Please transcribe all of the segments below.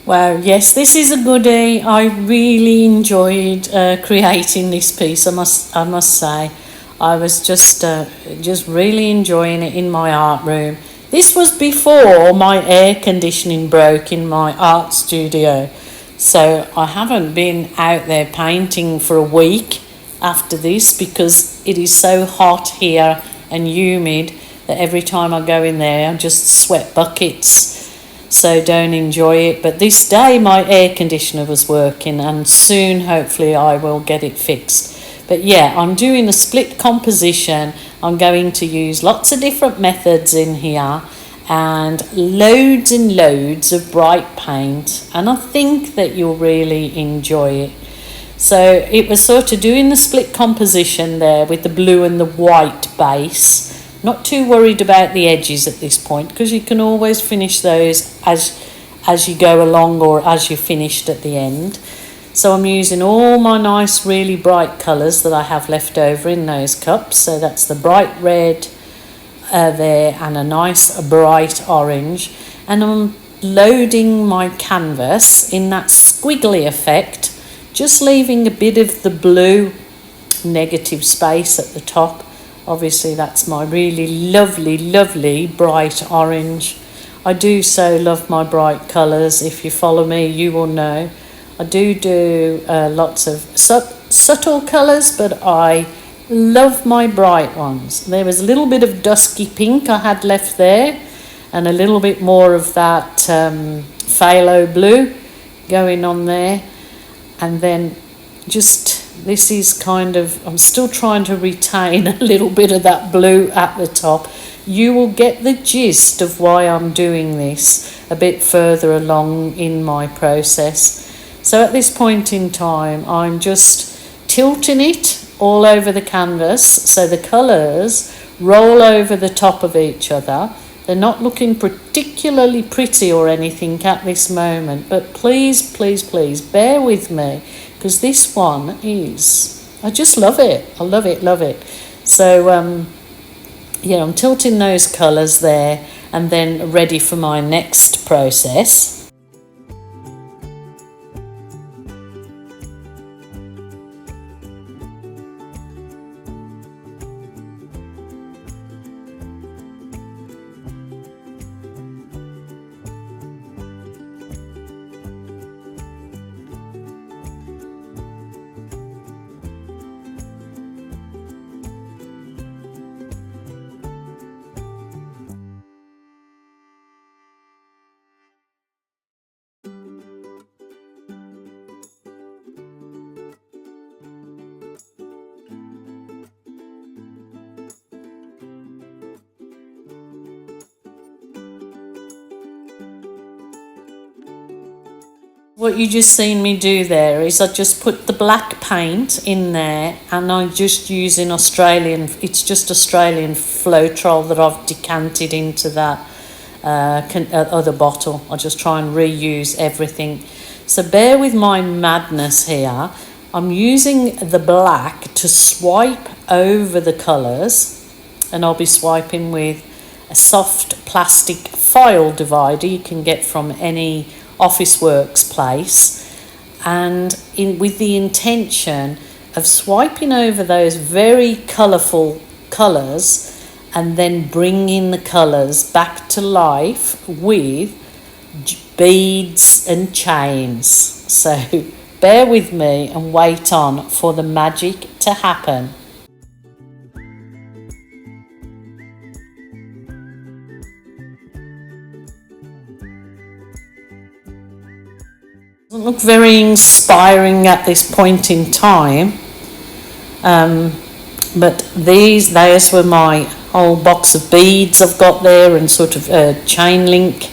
Wow, yes, this is a goodie. I really enjoyed creating this piece. I must say, I was just really enjoying it in my art room. This was before my air conditioning broke in my art studio, so I haven't been out there painting for a week after this because it is so hot here and humid that every time I go in there, I just sweat buckets, so don't enjoy it. But this day my air conditioner was working, and soon hopefully I will get it fixed. But yeah, I'm doing a split composition. I'm going to use lots of different methods in here and loads of bright paint, and I think that you'll really enjoy it. So it was sort of doing the split composition there with the blue and the white base. Not too worried about the edges at this point because you can always finish those as you go along or as you finished at the end. So I'm using all my nice really bright colours that I have left over in those cups. So that's the bright red there and a nice bright orange. And I'm loading my canvas in that squiggly effect, just leaving a bit of the blue negative space at the top. Obviously that's my really lovely bright orange. I do so love my bright colours. If you follow me, you will know. I do lots of subtle colours, but I love my bright ones. There was a little bit of dusky pink I had left there, and a little bit more of that phthalo blue going on there. And then this is kind of, I'm still trying to retain a little bit of that blue at the top. You will get the gist of why I'm doing this a bit further along in my process. So at this point in time, I'm just tilting it all over the canvas so the colours roll over the top of each other. They're not looking particularly pretty or anything at this moment, but please bear with me, because this one is, I just love it. I love it. So yeah, I'm tilting those colours there and then ready for my next process. What you just seen me do there is I just put the black paint in there, and I'm just using it's just Australian Floetrol that I've decanted into that other bottle. I just try and reuse everything. So bear with my madness here. I'm using the black to swipe over the colours, and I'll be swiping with a soft plastic file divider you can get from any Officeworks place, and with the intention of swiping over those very colourful colours and then bringing the colours back to life with beads and chains. So bear with me and wait on for the magic to happen. Doesn't look very inspiring at this point in time, but those were my whole box of beads I've got there and sort of chain link,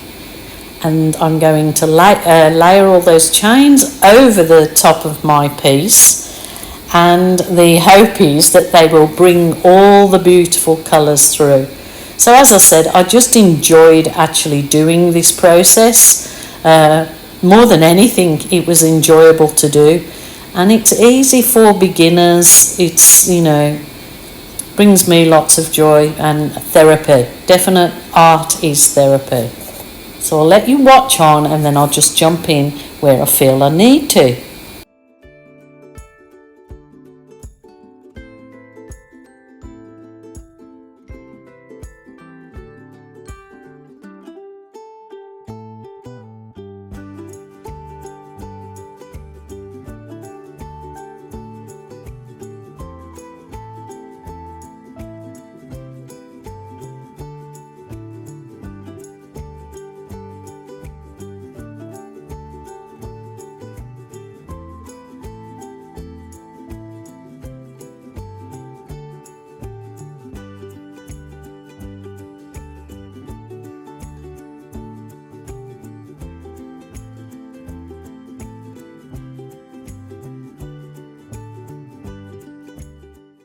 and I'm going to layer all those chains over the top of my piece, and the hope is that they will bring all the beautiful colours through. So as I said, I just enjoyed actually doing this process. More than anything, it was enjoyable to do, and it's easy for beginners. It's, brings me lots of joy and therapy. Definite art is therapy. So I'll let you watch on and then I'll just jump in where I feel I need to.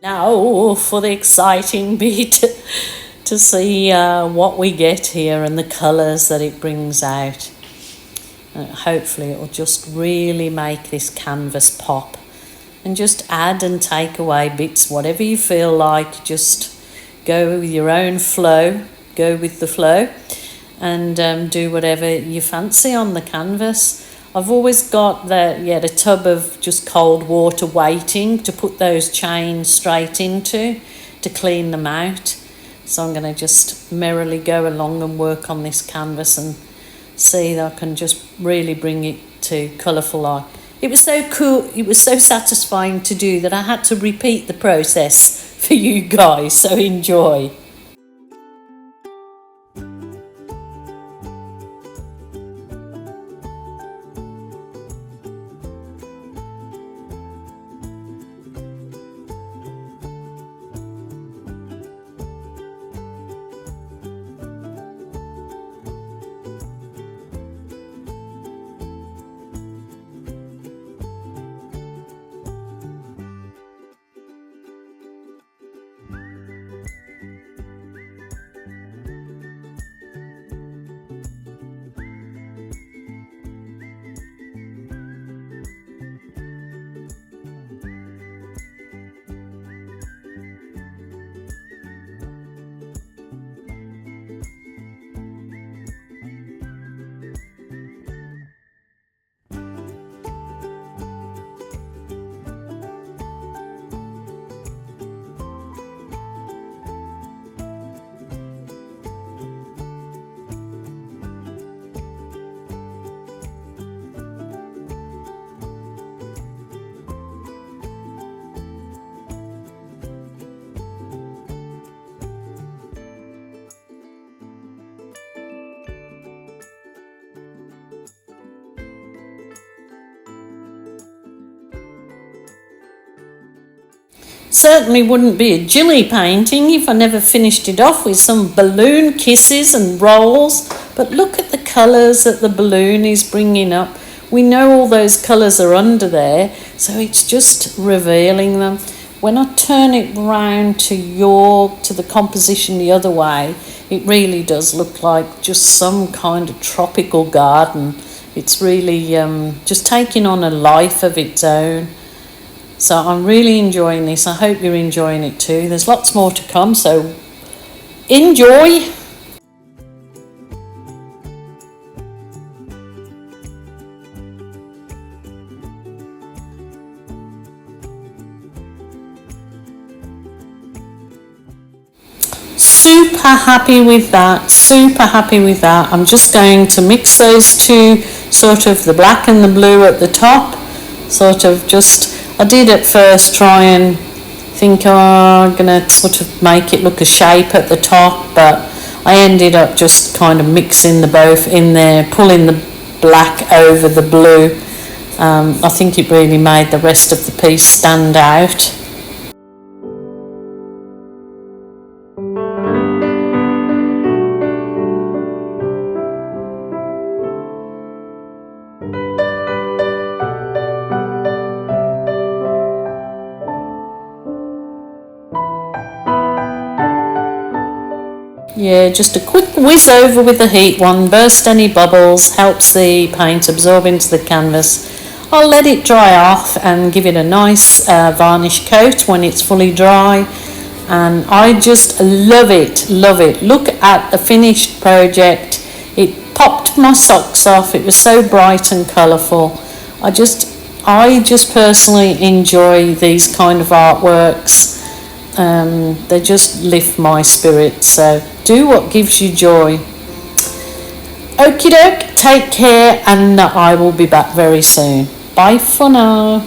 Now for the exciting bit, to see what we get here and the colours that it brings out. Hopefully it will just really make this canvas pop, and just add and take away bits, whatever you feel like. Just go with your own flow, go with the flow, and do whatever you fancy on the canvas. I've always got the tub of just cold water waiting to put those chains straight into to clean them out. So I'm going to just merrily go along and work on this canvas and see that I can just really bring it to colourful life. It was so cool, it was so satisfying to do that I had to repeat the process for you guys, so enjoy. Certainly wouldn't be a Gilly painting if I never finished it off with some balloon kisses and rolls. But look at the colours that the balloon is bringing up. We know all those colours are under there, so it's just revealing them. When I turn it round to the composition the other way, it really does look like just some kind of tropical garden. It's really just taking on a life of its own. So I'm really enjoying this. I hope you're enjoying it too. There's lots more to come, so enjoy. Super happy with that, super happy with that. I'm just going to mix those two, sort of the black and the blue at the top, I did at first try and think, I'm going to sort of make it look a shape at the top, but I ended up just kind of mixing the both in there, pulling the black over the blue. I think it really made the rest of the piece stand out. Yeah, just a quick whiz over with the heat wand, burst any bubbles, helps the paint absorb into the canvas. I'll let it dry off and give it a nice varnish coat when it's fully dry, and I just love it, love it. Look at the finished project. It popped my socks off. It was so bright and colourful. I just personally enjoy these kind of artworks. They just lift my spirits. So do what gives you joy. Okie doke, take care, and I will be back very soon. Bye for now.